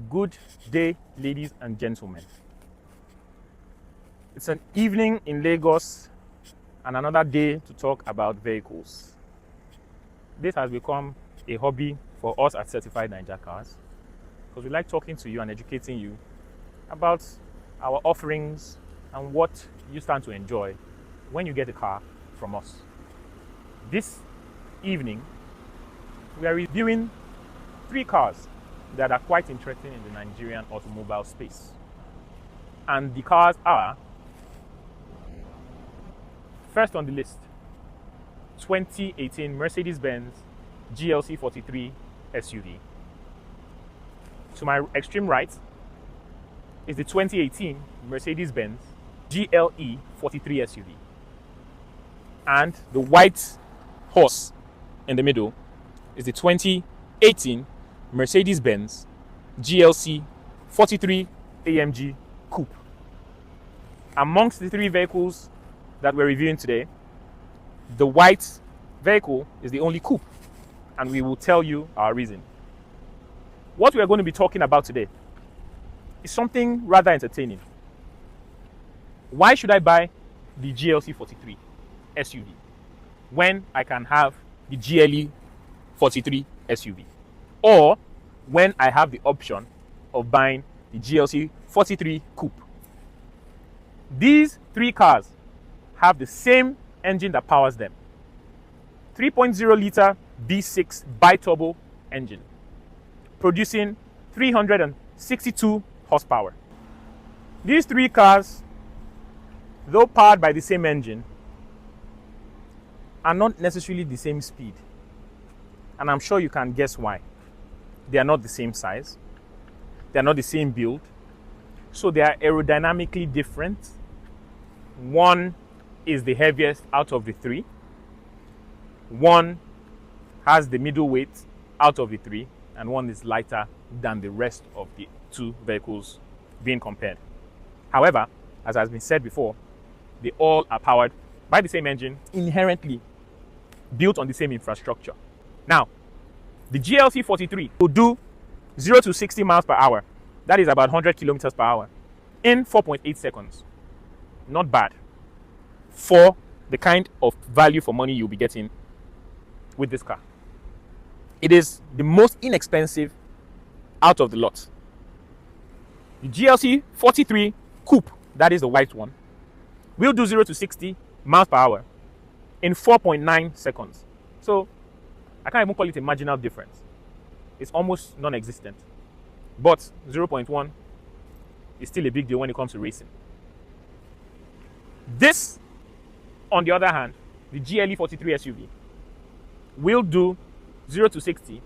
Good day, ladies and gentlemen. It's an evening in Lagos and another day to talk about vehicles. This has become a hobby for us at Certified Ninja Cars because we like talking to you and educating you about our offerings and what you stand to enjoy when you get a car from us. This evening, we are reviewing 3 cars that are quite interesting in the Nigerian automobile space. And the cars are, first on the list, 2018 Mercedes-Benz GLC43 SUV. To my extreme right is the 2018 Mercedes-Benz GLE43 SUV. And the white horse in the middle is the 2018 Mercedes-Benz GLC43 AMG Coupe. Amongst the 3 vehicles that we're reviewing today, the white vehicle is the only coupe, and we will tell you our reason. What we are going to be talking about today is something rather entertaining. Why should I buy the GLC43 SUV when I can have the GLE43 SUV? Or when I have the option of buying the GLC43 Coupe. These 3 cars have the same engine that powers them. 3.0 liter V6 bi-turbo engine, producing 362 horsepower. These 3 cars, though powered by the same engine, are not necessarily the same speed. And I'm sure you can guess why. They are not the same size. They are not the same build. So they are aerodynamically different. One is the heaviest out of the 3. One has the middle weight out of the 3. And one is lighter than the rest of the 2 vehicles being compared. However, as has been said before, they all are powered by the same engine, inherently built on the same infrastructure. Now, the GLC43 will do 0 to 60 miles per hour. That is about 100 kilometers per hour in 4.8 seconds. Not bad for the kind of value for money you'll be getting with this car. It is the most inexpensive out of the lot. The GLC43 Coupe, that is the white one, will do 0 to 60 miles per hour in 4.9 seconds. So I can't even call it a marginal difference. It's almost non-existent. But 0.1 is still a big deal when it comes to racing. This, on the other hand, the GLE43 SUV, will do 0 to 60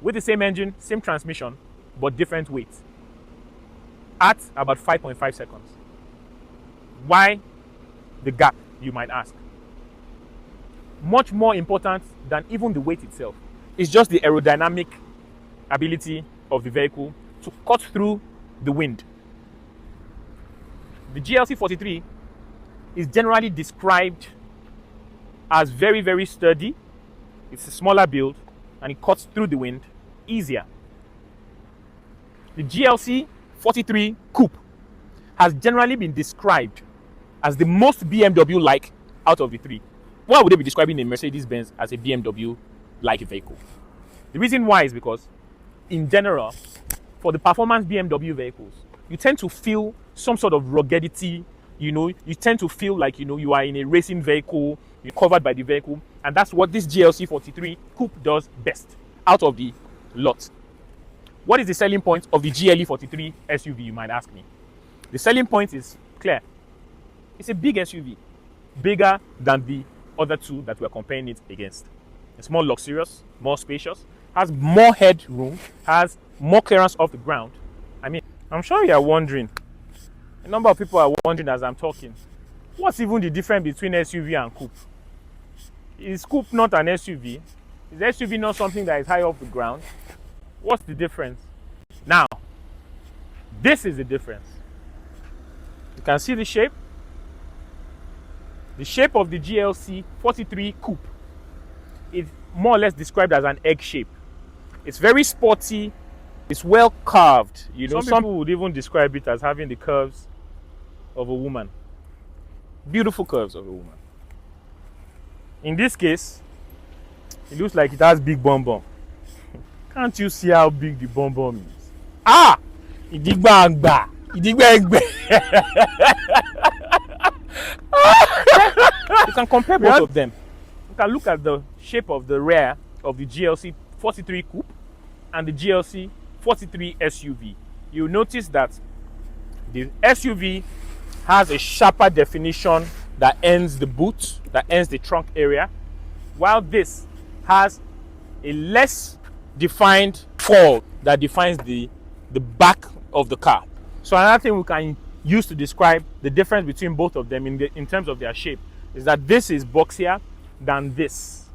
with the same engine, same transmission, but different weight at about 5.5 seconds. Why the gap, you might ask? Much more important than even the weight itself is just the aerodynamic ability of the vehicle to cut through the wind. The GLC43 is generally described as very, very sturdy. It's a smaller build and it cuts through the wind easier. The GLC43 Coupe has generally been described as the most BMW-like out of the 3. Why would they be describing a Mercedes-Benz as a BMW-like vehicle? The reason why is because, in general, for the performance BMW vehicles, you tend to feel some sort of ruggedity. You tend to feel like, you are in a racing vehicle, you're covered by the vehicle, and that's what this GLC43 Coupe does best out of the lot. What is the selling point of the GLE43 SUV, you might ask me? The selling point is clear. It's a big SUV, bigger than the other 2 that we're comparing it against. It's more luxurious, more spacious, has more headroom, has more clearance off the ground. I mean, I'm sure you're wondering, a number of people are wondering as I'm talking, what's even the difference between SUV and coupe? Is coupe not an SUV? Is SUV not something that is high off the ground? What's the difference? Now, this is the difference. You can see the shape. The shape of the GLC43 Coupe is more or less described as an egg shape. It's very sporty, It's well carved. You know, some people would even describe it as having the curves of a woman. Beautiful curves of a woman. In this case, it looks like it has big bum bum. Can't you see how big the bum bum is? Ah! Idigbangba. Idigbangba. You can compare both of them. You can look at the shape of the rear of the GLC43 Coupe and the GLC43 SUV. You'll notice that the SUV has a sharper definition that ends the boot, that ends the trunk area, while this has a less defined fall that defines the back of the car. So another thing we can use to describe the difference between both of them in terms of their shape is that this is boxier than this.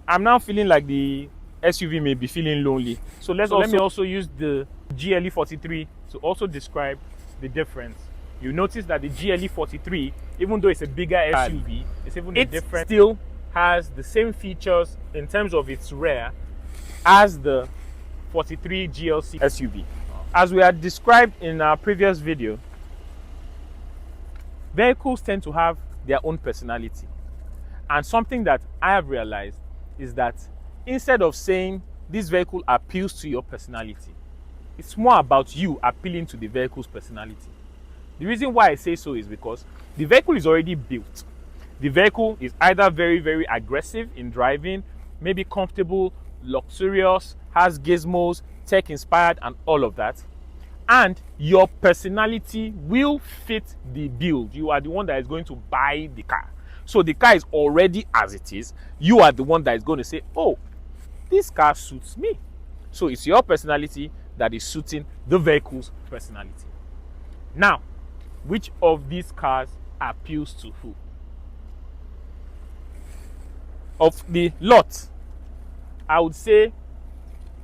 I'm now feeling like the SUV may be feeling lonely. So let me also use the GLE43 to also describe the difference. You notice that the GLE43, even though it's a bigger SUV, it's even different. It still has the same features in terms of its rear as the 43 GLC SUV. As we had described in our previous video, vehicles tend to have their own personality. And something that I have realized is that instead of saying this vehicle appeals to your personality, it's more about you appealing to the vehicle's personality. The reason why I say so is because the vehicle is already built. The vehicle is either very, very aggressive in driving, maybe comfortable, luxurious, has gizmos, tech-inspired, and all of that. And your personality will fit the build. You are the one that is going to buy the car. So the car is already as it is. You are the one that is going to say, oh, this car suits me. So it's your personality that is suiting the vehicle's personality. Now, which of these cars appeals to who? Of the lot, I would say,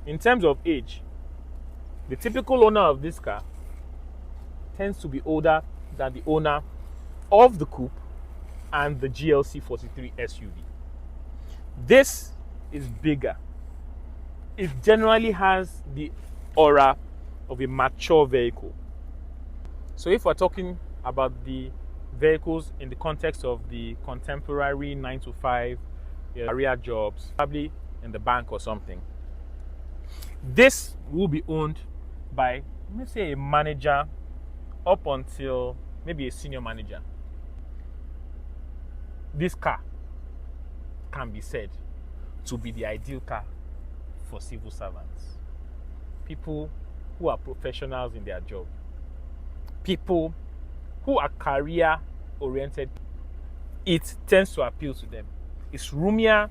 in terms of age, the typical owner of this car tends to be older than the owner of the Coupe and the GLC43 SUV. This is bigger. It generally has the aura of a mature vehicle. So if we're talking about the vehicles in the context of the contemporary 9-to-5 career jobs, probably in the bank or something, this will be owned by, let's say, a manager up until maybe a senior manager. This car can be said to be the ideal car for civil servants, people who are professionals in their job, people who are career oriented. It tends to appeal to them. It's roomier.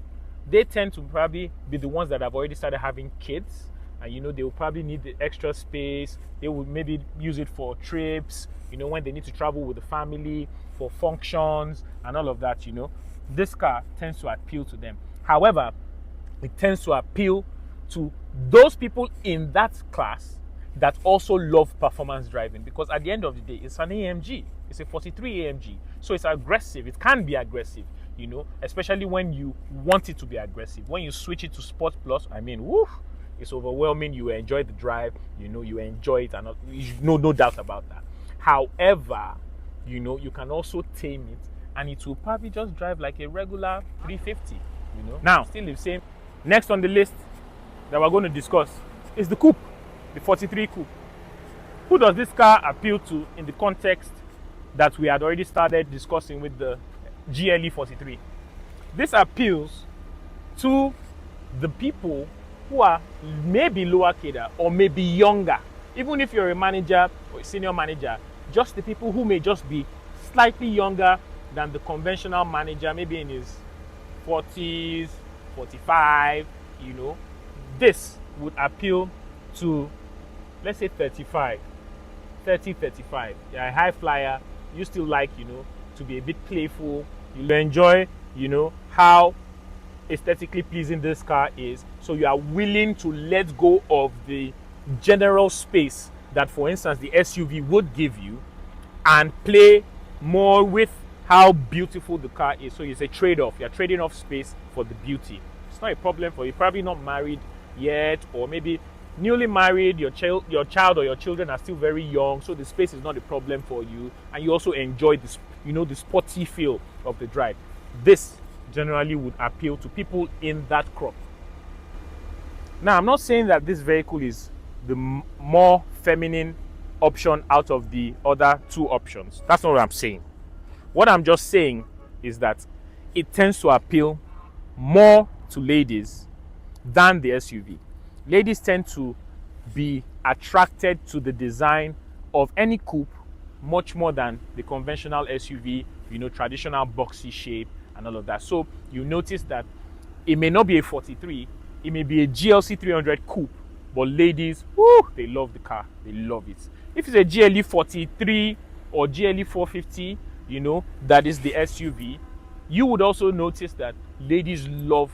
They tend to probably be the ones that have already started having kids, and they will probably need the extra space. They will maybe use it for trips, when they need to travel with the family, for functions and all of that. This car tends to appeal to them. However, it tends to appeal to those people in that class that also love performance driving, because at the end of the day, it's an AMG. It's a 43 AMG. So it's aggressive. It can be aggressive, especially when you want it to be aggressive. When you switch it to Sport Plus, it's overwhelming. You enjoy the drive, you enjoy it, and no doubt about that. However, you can also tame it, and it will probably just drive like a regular 350, Now, still the same. Next on the list that we're going to discuss is the Coupe, the 43 Coupe. Who does this car appeal to in the context that we had already started discussing with the GLE43? This appeals to the people who are maybe lower cadre or maybe younger. Even if you're a manager or a senior manager, just the people who may just be slightly younger than the conventional manager, maybe in his 40s, 45, this would appeal to, let's say, 35. You're a high flyer. You still like, to be a bit playful. You enjoy, how aesthetically pleasing this car is. So you are willing to let go of the general space that, for instance, the SUV would give you, and play more with how beautiful the car is. So it's a trade-off. You're trading off space for the beauty. It's not a problem for you. Probably not married yet, or maybe newly married, your child or your children are still very young, so the space is not a problem for you, and you also enjoy this, the sporty feel of the drive. This generally would appeal to people in that crop. Now, I'm not saying that this vehicle is the more feminine option out of the other two options. That's not what I'm saying. What I'm just saying is that it tends to appeal more to ladies than the SUV. Ladies tend to be attracted to the design of any coupe much more than the conventional SUV, traditional boxy shape and all of that. So you notice that it may not be a 43, it may be a GLC300 Coupe, but ladies, they love the car. They love it. If it's a GLE43 or GLE450, that is the SUV, you would also notice that ladies love,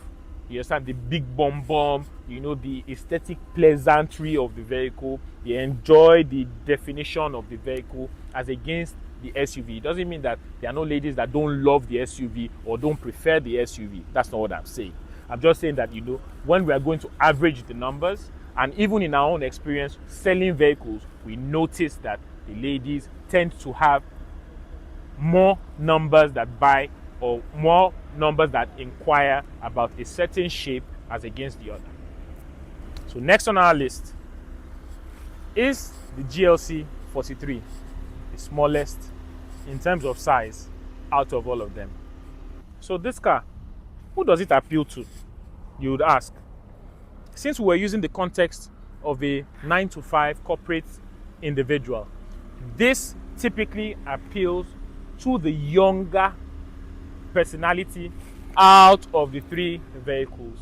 you understand, the big bomb, the aesthetic pleasantry of the vehicle. They enjoy the definition of the vehicle as against the SUV. It doesn't mean that there are no ladies that don't love the SUV or don't prefer the SUV. That's not what I'm saying. I'm just saying that, when we are going to average the numbers, and even in our own experience selling vehicles, we notice that the ladies tend to have more numbers that buy or more numbers that inquire about a certain shape as against the other. So next on our list is the GLC43, the smallest in terms of size out of all of them. So this car, who does it appeal to? You would ask. Since we're using the context of a 9-to-5 corporate individual, this typically appeals to the younger personality out of the three vehicles.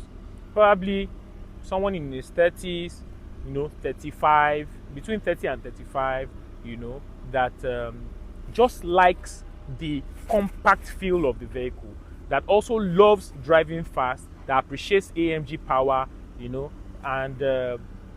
Probably someone in his 30s, 35, between 30 and 35, that just likes the compact feel of the vehicle, that also loves driving fast, that appreciates AMG power, and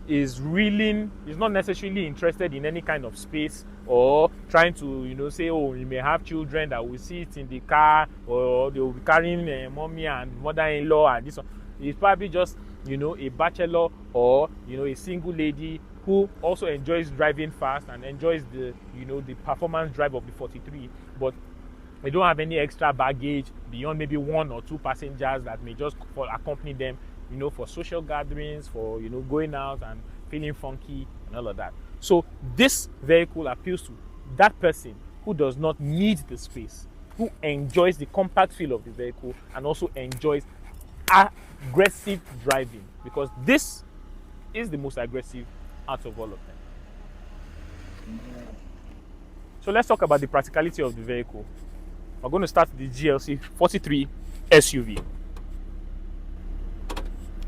is not necessarily interested in any kind of space or trying to, say, oh, you may have children that will sit in the car, or they will be carrying mommy and mother-in-law and this one. He's probably just, a bachelor or, a single lady who also enjoys driving fast and enjoys the, the performance drive of the 43, but they don't have any extra baggage beyond maybe one or two passengers that may just accompany them, for social gatherings, for, going out and feeling funky and all of that. So this vehicle appeals to that person who does not need the space, who enjoys the compact feel of the vehicle and also enjoys aggressive driving, because this is the most aggressive out of all of them. So let's talk about the practicality of the vehicle. We're going to start with the GLC43 SUV.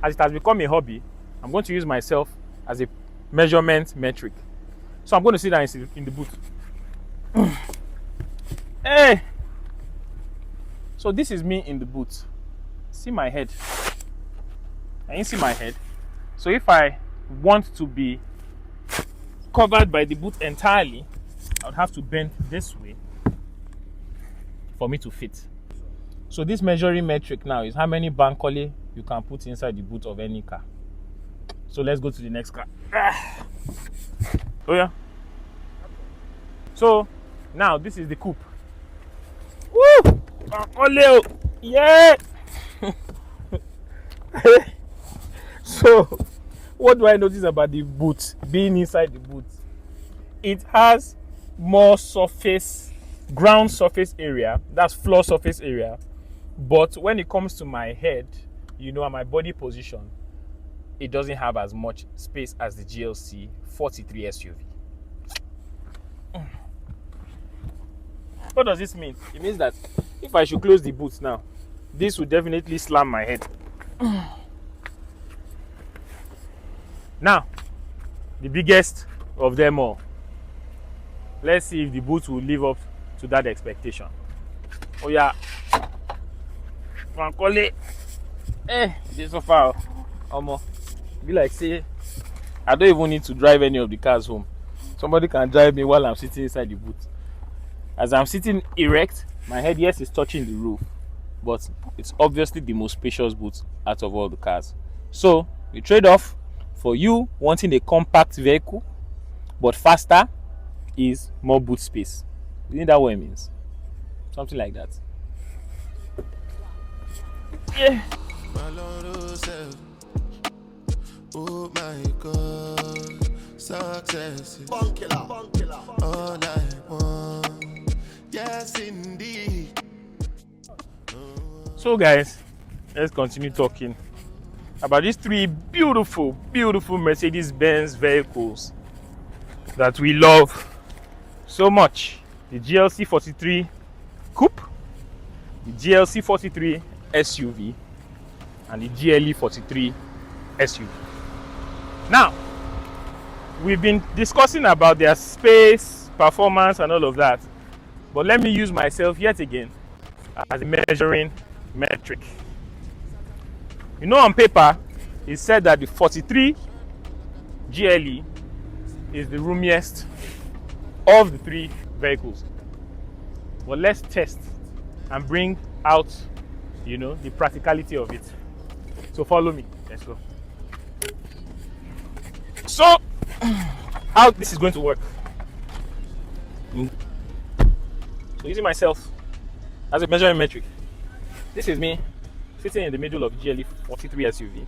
As it has become a hobby, I'm going to use myself as a measurement metric. So I'm going to sit down in the boot. Hey! So this is me in the boot. See my head? Can you see my head? So if I want to be covered by the boot entirely, I would have to bend this way for me to fit. So this measuring metric now is how many bankole you can put inside the boot of any car. So let's go to the next car. Oh yeah. So now this is the coupe. Woo! Oleo! Yeah! So what do I notice about the boot being inside the boot? It has more surface, ground surface area, that's floor surface area, but when it comes to my head, and my body position, it doesn't have as much space as the GLC43 SUV. What does this mean? It means that if I should close the boot now, this would definitely slam my head. Now, the biggest of them all. Let's see if the boot will live up to that expectation. Oh yeah. Frankole. This so far. Be like, say, I don't even need to drive any of the cars home. Somebody can drive me while I'm sitting inside the boot. As I'm sitting erect, my head, yes, is touching the roof, but it's obviously the most spacious boot out of all the cars. So the trade-off For you wanting a compact vehicle but faster is more boot space. Isn't that what it means? Something like that. Yeah. Oh my God, success is all I want. Yes, indeed. So, guys, let's continue talking about these three beautiful, beautiful Mercedes-Benz vehicles that we love so much: the GLC43 Coupe, the GLC43 SUV, and the GLE43 SUV. Now, we've been discussing about their space, performance, and all of that. But let me use myself yet again as a measuring metric. You know, on paper, it said that the 43 GLE is the roomiest of the three vehicles. But let's test and bring out, you know, the practicality of it. So follow me. Let's go. So, how this is going to work? So, using myself as a measuring metric, this is me sitting in the middle of GLE43 SUV,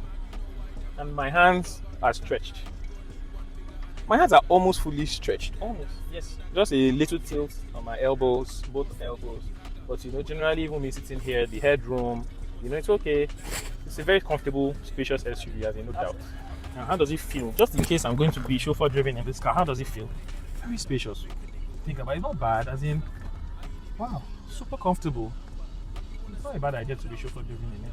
and my hands are stretched. My hands are almost fully stretched. Almost, yes. Just a little tilt on my elbows, both elbows. But you know, generally, even me sitting here, the headroom, you know, it's okay. It's a very comfortable, spacious SUV, as no doubt. Now, how does it feel? Just in case I'm going to be chauffeur driven in this car, how does it feel? Very spacious. Think about it, it's not bad, as in, wow, super comfortable. It's not a bad idea to be chauffeur driven in it.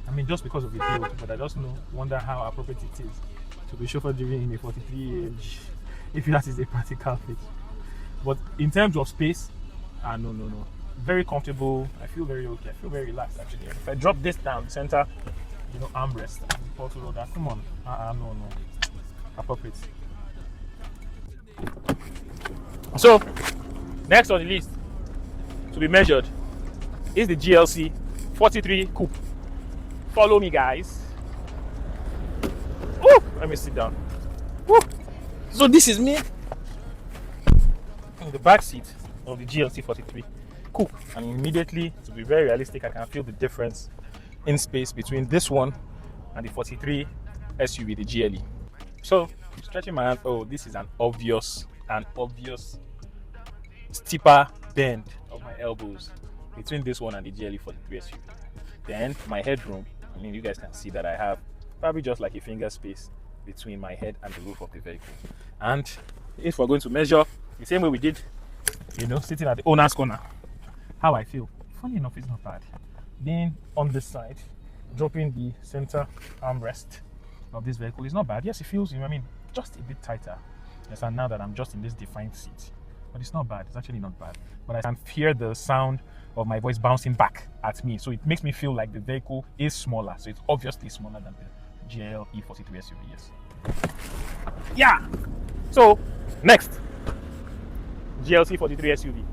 I mean, just because of the build, but I just wonder how appropriate it is to be chauffeur driven in a 43 AMG, if that is a practical fit. But in terms of space, no. Very comfortable. I feel very okay. I feel very relaxed actually. If I drop this down, center, you know, armrest, and that, come on, no, appropriate. So, next on the list to be measured is the GLC43 Coupe. Follow me, guys. Woo! Let me sit down. Woo! So this is me in the back seat of the GLC43 Coupe, and immediately, to be very realistic, I can feel the difference in space between this one and the 43 SUV, the GLE. So, stretching my hand, oh, this is an obvious steeper bend of my elbows between this one and the GLE43 SUV. Then my headroom, I mean, you guys can see that I have probably just like a finger space between my head and the roof of the vehicle. And if we're going to measure the same way we did, you know, sitting at the owner's corner, how I feel, funny enough, it's not bad. Being on this side, dropping the center armrest of this vehicle is not bad. Yes, it feels, you know, I mean, just a bit tighter. Yes, and now that I'm just in this defined seat, but it's not bad. It's actually not bad. But I can hear the sound of my voice bouncing back at me, so it makes me feel like the vehicle is smaller. So it's obviously smaller than the GLE43 SUV. Yes. Yeah. So next, GLC43 SUV.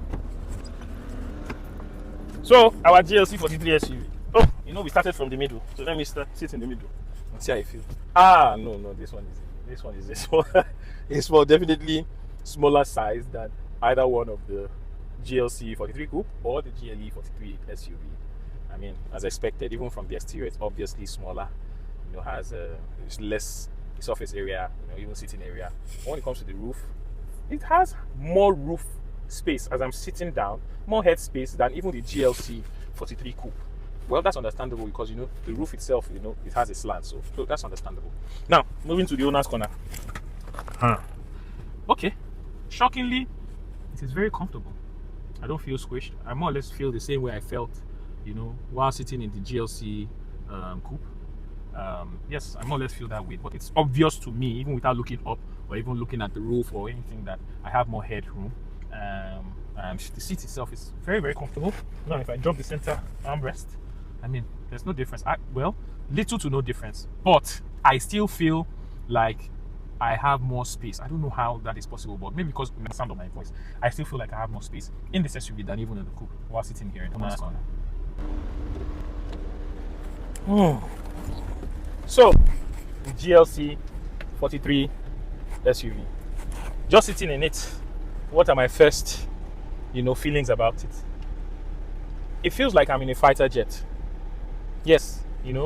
So our GLC43 SUV. Oh, you know, we started from the middle, so let me sit in the middle and see how I feel. No, this one is small. It's more definitely smaller size than either one of the GLC43 Coupe or the GLE43 SUV. I mean, as expected, even from the exterior, it's obviously smaller. You know, has it's less surface area, you know, even sitting area. But when it comes to the roof, it has more roof space as I'm sitting down, more head space than even the GLC43 Coupe. Well, that's understandable because, you know, the roof itself, you know, it has a slant, so that's understandable. Now, moving to the owner's corner. Okay, shockingly, it is very comfortable. I don't feel squished. I more or less feel the same way I felt, you know, while sitting in the GLC Coupe. Yes, I more or less feel that way, but it's obvious to me, even without looking up or even looking at the roof or anything, that I have more headroom. The seat itself is very, very comfortable. Now, if I drop the center armrest, I mean, there's no difference. Well, little to no difference, but I still feel like I have more space. I don't know how that is possible, but maybe because of the sound of my voice, I still feel like I have more space in this SUV than even in the Coupe while sitting here in the corner. So, the GLC GLC43 SUV. Just sitting in it, what are my first, feelings about it? It feels like I'm in a fighter jet. Yes,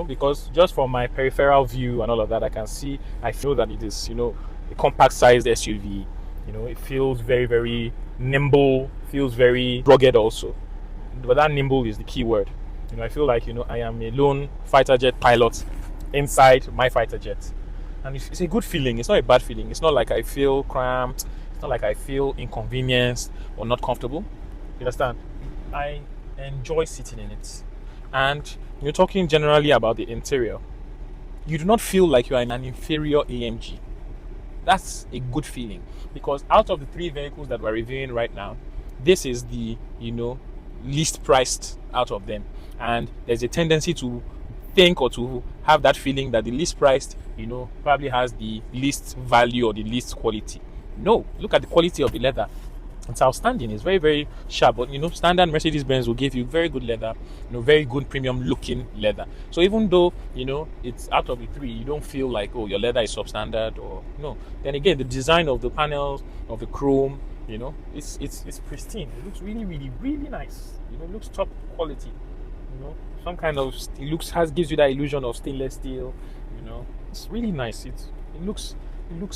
because just from my peripheral view and all of that, I feel that it is, a compact sized SUV. It feels very, very nimble, feels very rugged also. But that nimble is the key word. I feel like, I am a lone fighter jet pilot inside my fighter jet. And it's a good feeling. It's not a bad feeling. It's not like I feel cramped. It's not like I feel inconvenienced or not comfortable. You understand? I enjoy sitting in it. And you're talking generally about the interior. You do not feel like you are in an inferior AMG. That's a good feeling, because out of the three vehicles that we're reviewing right now, this is the least priced out of them. And there's a tendency to think or to have that feeling that the least priced probably has the least value or the least quality. No, look at the quality of the leather. It's outstanding. It's very, very sharp. But standard Mercedes-Benz will give you very good leather, very good premium looking leather. So even though it's out of the three, you don't feel like, oh, your leather is substandard or no. Then again, the design of the panels, of the chrome, it's pristine. It looks really, really, really nice. It looks top quality. Some kind of gives you that illusion of stainless steel. It's really nice. It looks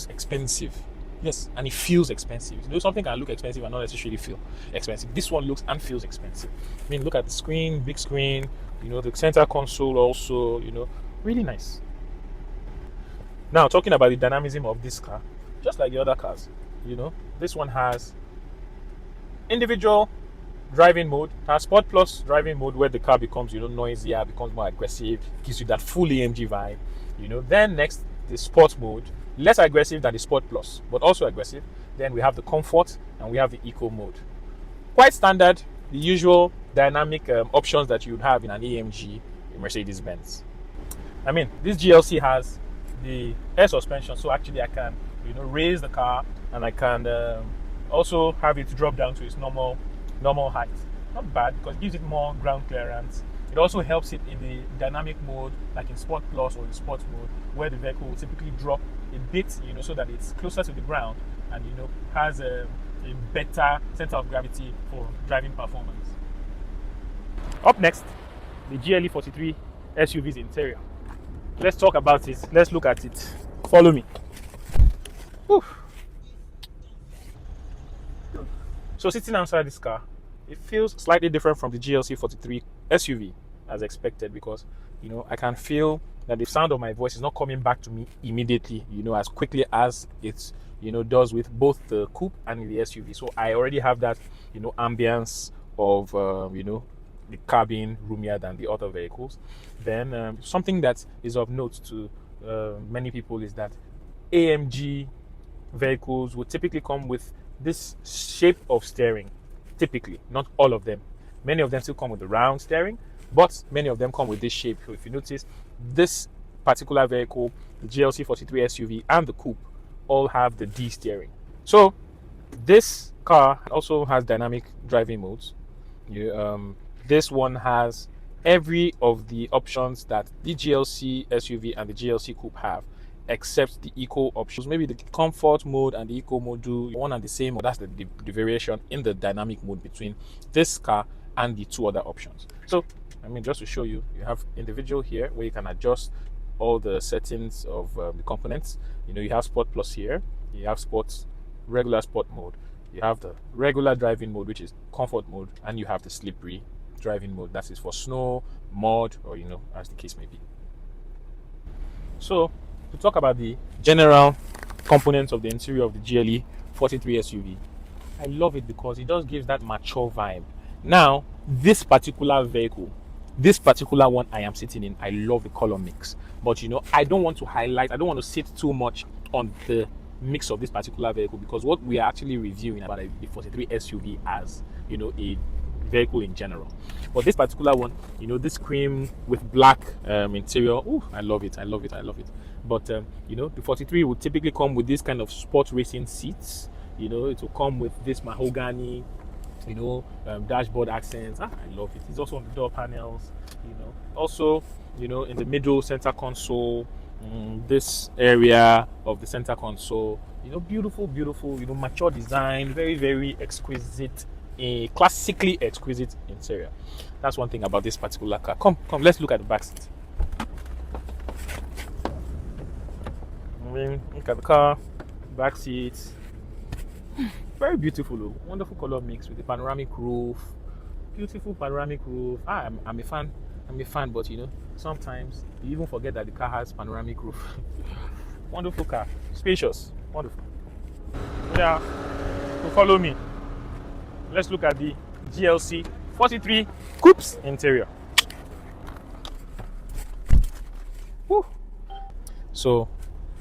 expensive. Yes, and it feels expensive. Something can look expensive and not necessarily feel expensive. This one looks and feels expensive. I mean, look at the screen, big screen. The center console also. Really nice. Now, talking about the dynamism of this car, just like the other cars, this one has individual driving mode, has Sport Plus driving mode, where the car becomes noisier, becomes more aggressive, gives you that full AMG vibe. Then next, the Sport mode, less aggressive than the Sport Plus, but also aggressive. Then we have the Comfort and we have the Eco mode. Quite standard, the usual dynamic options that you would have in an AMG Mercedes-Benz. I mean, this GLC has the air suspension, so actually I can raise the car, and I can also have it drop down to its normal height. Not bad, because it gives it more ground clearance. It also helps it in the dynamic mode, like in Sport Plus or in Sport mode, where the vehicle will typically drop a bit, so that it's closer to the ground and has a better center of gravity for driving performance. Up next, the GLE43 SUV's interior. Let's talk about it. Let's look at it. Follow me. Whew. So sitting outside this car, it feels slightly different from the GLC43 SUV as expected, because I can feel that the sound of my voice is not coming back to me immediately, as quickly as it does with both the coupe and the SUV. So I already have that ambience of the car being roomier than the other vehicles. Then something that is of note to many people is that AMG vehicles would typically come with this shape of steering. Typically, not all of them. Many of them still come with the round steering, but many of them come with this shape. So if you notice, this particular vehicle, the GLC43 SUV and the coupe, all have the D steering. So this car also has dynamic driving modes. This one has every of the options that the GLC SUV and the GLC coupe have, except the eco options. Maybe the comfort mode and the eco mode do one and the same, or that's the variation in the dynamic mode between this car and the two other options. So just to show you, you have individual here where you can adjust all the settings of the components. You have Sport Plus here, you have regular sport mode, you have the regular driving mode, which is comfort mode, and you have the slippery driving mode, that is for snow, mud, or as the case may be. So to talk about the general components of the interior of the GLE43 SUV, I love it because it just gives that mature vibe. Now, this particular vehicle, this particular one I am sitting in, I love the color mix. But I don't want to sit too much on the mix of this particular vehicle, because what we are actually reviewing about the 43 SUV as a vehicle in general. But this particular one, this cream with black interior, I love it. But the 43 would typically come with this kind of sport racing seats. It will come with this mahogany, dashboard accents. I love it. It's also on the door panels. Also, in the middle center console, This area of the center console, beautiful, beautiful, mature design, very, very exquisite, a classically exquisite interior. That's one thing about this particular car. Come, let's look at the back seat. Look at the car, back seats. Very beautiful, wonderful color mix with the panoramic roof. Beautiful panoramic roof. I'm a fan. I'm a fan, but sometimes you even forget that the car has panoramic roof. Wonderful car, spacious, wonderful. Yeah, so follow me. Let's look at the GLC43 Coupe's interior. Woo. So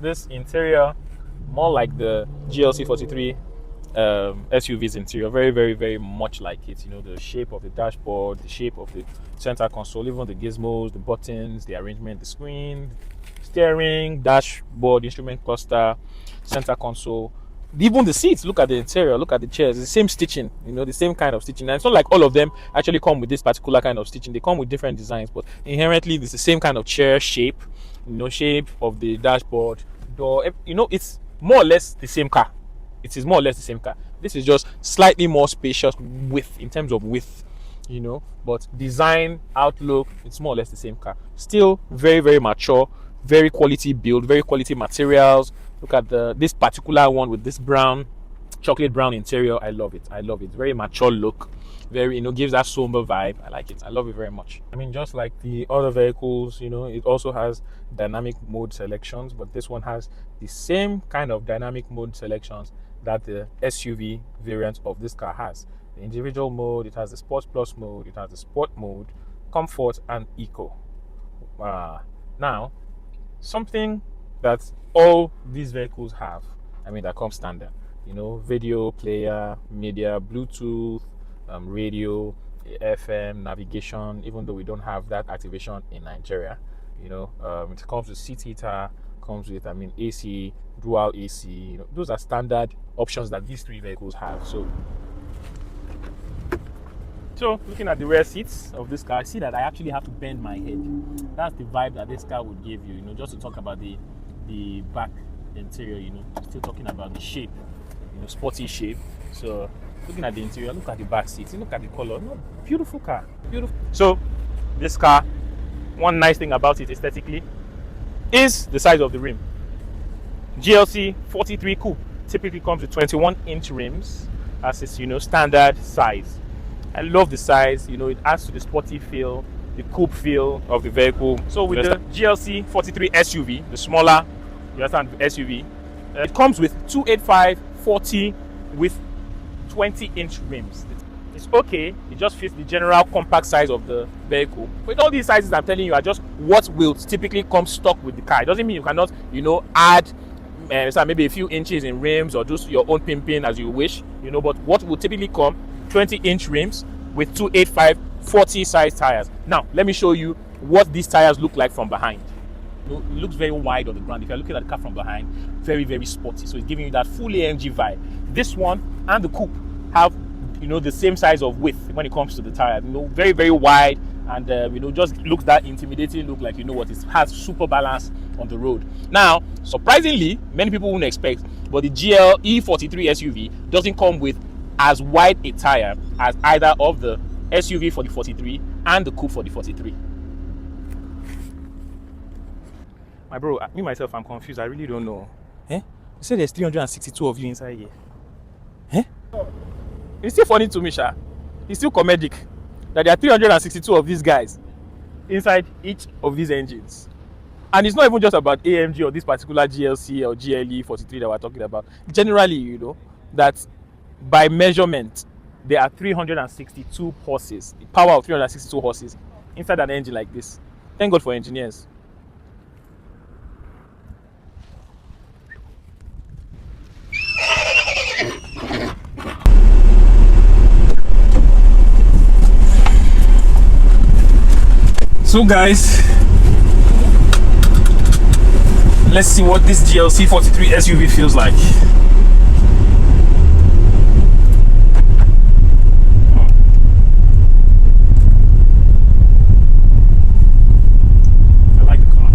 this interior, more like the GLC43 SUV's interior, very, very, very much like it. The shape of the dashboard, the shape of the center console, even the gizmos, the buttons, the arrangement, the screen, steering, dashboard, instrument cluster, center console, even the seats. Look at the interior, look at the chairs, the same stitching, the same kind of stitching. And it's not like all of them actually come with this particular kind of stitching. They come with different designs, but inherently it's the same kind of chair shape, shape of the dashboard, door. It's more or less the same car. It is more or less the same car. This is just slightly more spacious in terms of width, but design, outlook, it's more or less the same car. Still very, very mature, very quality build, very quality materials. Look at this particular one with this brown, chocolate brown interior. I love it. I love it. Very mature look. Very, gives that somber vibe. I like it. I love it very much. I mean, just like the other vehicles, it also has dynamic mode selections, but this one has the same kind of dynamic mode selections that the SUV variant of this car has. The individual mode, it has the Sports Plus mode, it has the Sport mode, Comfort, and Eco. Now, something that all these vehicles have, that comes standard, video player, media, Bluetooth, radio, FM, navigation, even though we don't have that activation in Nigeria. It comes with seat heater, comes with AC, dual AC. Those are standard options that these three vehicles have. So looking at the rear seats of this car, I see that I actually have to bend my head. That's the vibe that this car would give you. Just to talk about the back interior. Still talking about the shape, sporty shape. So looking at the interior, look at the back seats, look at the color. Beautiful car, beautiful. So this car, one nice thing about it aesthetically is the size of the rim. GLC43 Coupe typically comes with 21-inch rims as its standard size. I love the size. It adds to the sporty feel, the coupe feel of the vehicle. So with the GLC43 SUV, the smaller, SUV, it comes with 285/40 with 20-inch rims. It's okay. It just fits the general compact size of the vehicle. But all these sizes I'm telling you are just what will typically come stock with the car. It doesn't mean you cannot, add maybe a few inches in rims or just your own pimping as you wish, but what will typically come 20-inch rims with 285/40 size tires. Now, let me show you what these tires look like from behind. It looks very wide on the ground. If you're looking at the car from behind, very, very sporty. So it's giving you that full AMG vibe. This one and the coupe have, the same size of width when it comes to the tires. Very, very wide, and just looks that intimidating look, like it has super balance on the road. Now, surprisingly, many people wouldn't expect, but the GLE43 SUV doesn't come with as wide a tire as either of the SUV for the 43 and the coupe for the 43. My bro, me myself, I'm confused. I really don't know. You say there's 362 of you inside here. It's still funny to me, Sha. It's still comedic that there are 362 of these guys inside each of these engines. And it's not even just about AMG or this particular GLC or GLE43 that we're talking about. Generally, that by measurement, there are 362 horses, the power of 362 horses inside an engine like this. Thank God for engineers. So guys, let's see what this GLC43 SUV feels like. I like the car.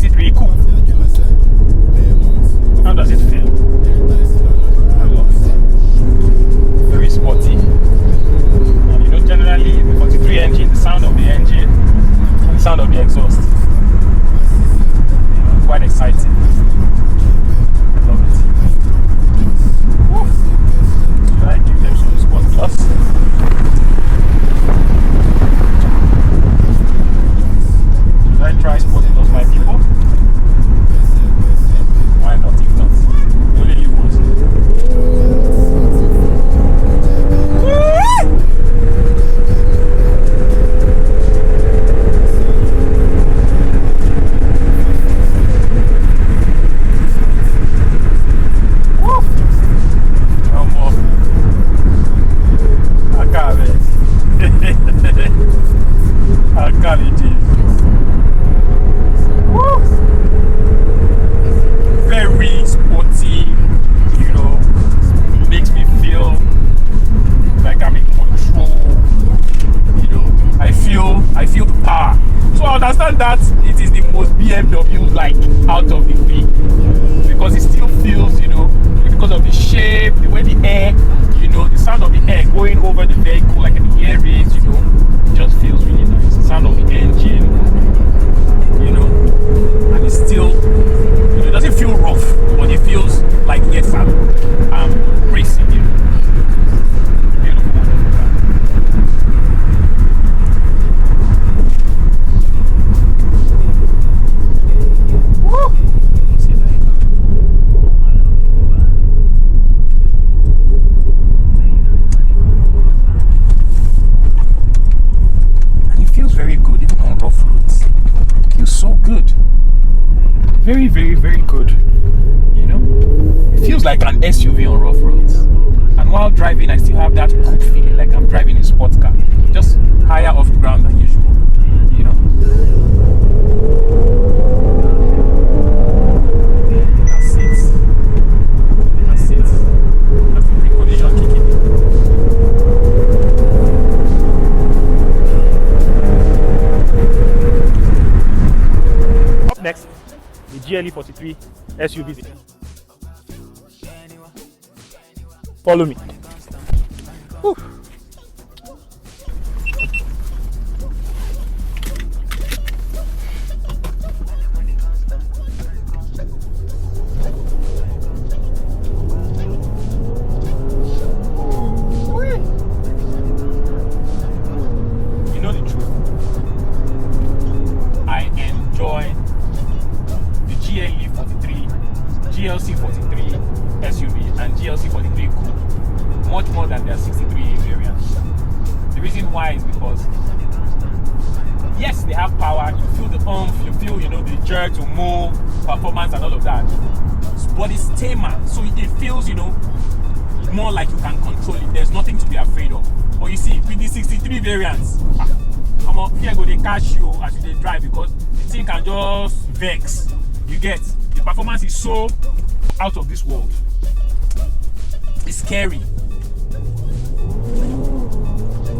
GLC43 Coupe. How does it feel? I love it. Very sporty. And you know, generally the 43 engine, the sound of the engine and the sound of the exhaust, quite exciting. Love it. Woo. Should I give them some Sport Plus? Should I try Sport Plus, my people? Why not? If not, you only live once. Very sporty, you know, makes me feel like I'm in control, you know, I feel the power. So I understand that it is the most BMW like out of the three, because it still feels, you know, because of the shape, the way the air, you know, the sound of the air going over the vehicle, like the air race, you know, just feels really nice. The sound of the engine, you know, and it's still, you know, it doesn't feel rough, but it feels like, yes, I'm racing, you know. Beautiful. Woo! See that? And it feels very good even on rough roads. It feels so good. Very, very, very good. You know, it feels like an SUV on rough roads. And while driving, I still have that coupe feeling, like I'm driving a sports car, just higher off the ground than usual. You know, that's it. That's it. That's the pre-collision kicking in. Up next, the GLE43 SUV. Follow me. Whew. You know the truth. I enjoy the GLC43 SUV and GLC43 Coupe much more than their 63 variants. The reason why is because, yes, they have power, you feel the oomph, you feel, you know, the jerk to move, performance and all of that, but it's tamer, so it feels, you know, more like you can control it. There's nothing to be afraid of. But you see, with the 63 variants, here go they catch you as they drive, because the thing can just vex. You get, the performance is so out of this world. It's scary.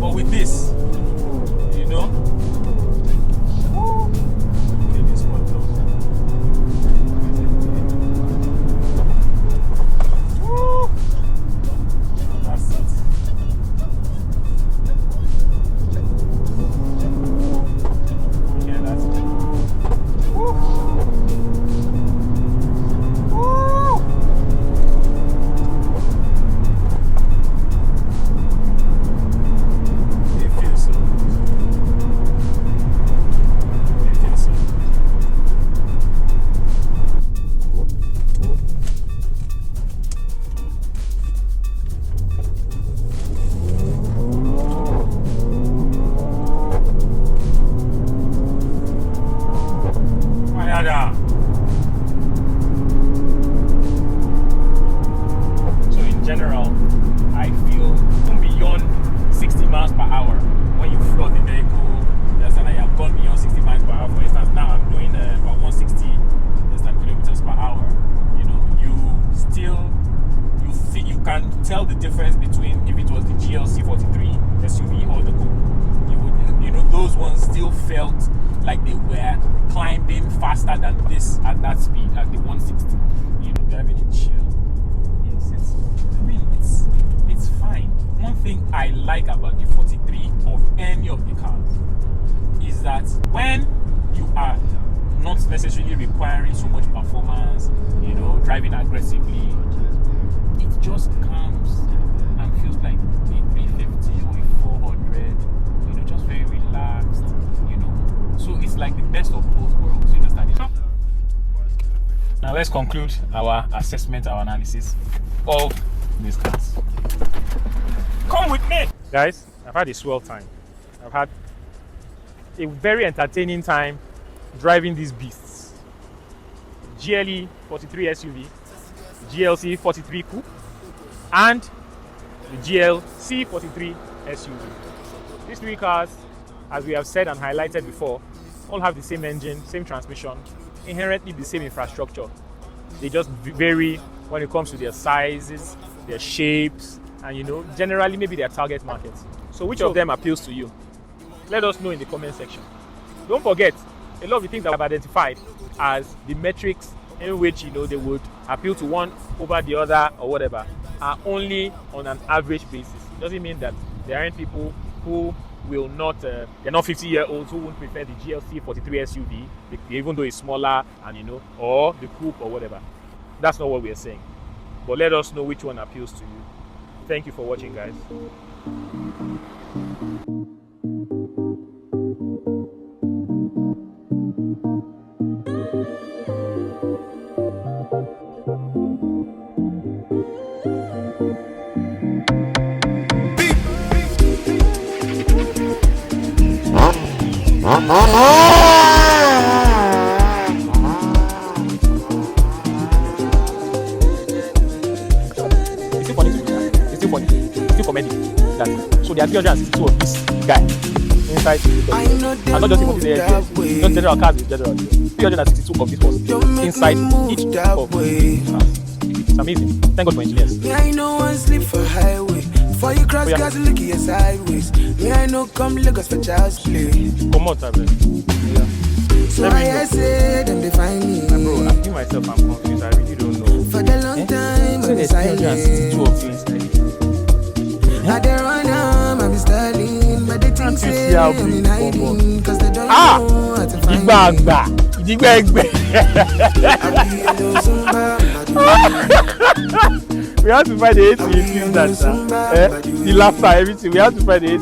But with this, you know, that's it. Yeah, that's it. pace at that speed, at the 160. You know, driving it chill. It's fine. One thing I like about the 43 of any of the cars is that when you are not necessarily requiring so much performance, you know, driving aggressively, it just comes and feels like a 350 or a 400, you know, just very relaxed, you know. So it's like the best of both worlds, you understand? Now let's conclude our assessment, our analysis of these cars. Come with me! Guys, I've had a swell time. I've had a very entertaining time driving these beasts. GLE43 SUV, GLC43 Coupe, and the GLC43 SUV. These three cars, as we have said and highlighted before, all have the same engine, same transmission, inherently the same infrastructure. They just vary when it comes to their sizes, their shapes, and, you know, generally maybe their target markets. So which of them appeals to you? Let us know in the comment section. Don't forget, a lot of the things that I've identified as the metrics in which, you know, they would appeal to one over the other or whatever are only on an average basis. It doesn't mean that there aren't people who will not, they're not 50-year-olds who won't prefer the GLC43 SUV, even though it's smaller and, you know, or the Coupe or whatever. That's not what we're saying. But let us know which one appeals to you. Thank you for watching, guys. So there are 362 of this guy inside. And not just even the AMG, not general cars in general. 362 of this was inside each of these cars. It's amazing. Thank God for engineers. Me, I know one sleep for highway. For you cross cars, look at your sideways. Me, I know come Lagos for child's play. Come on, Tablet. Yeah. So I say them they find me. Bro, I feel myself, I'm confused. I really don't know. For the long time, So there's 362 of these inside. I don't run I'm styling, but they think say I'm in hiding, cause they don't know how to find me. We have to find the 8 that the laughter, everything. We have to find the 8.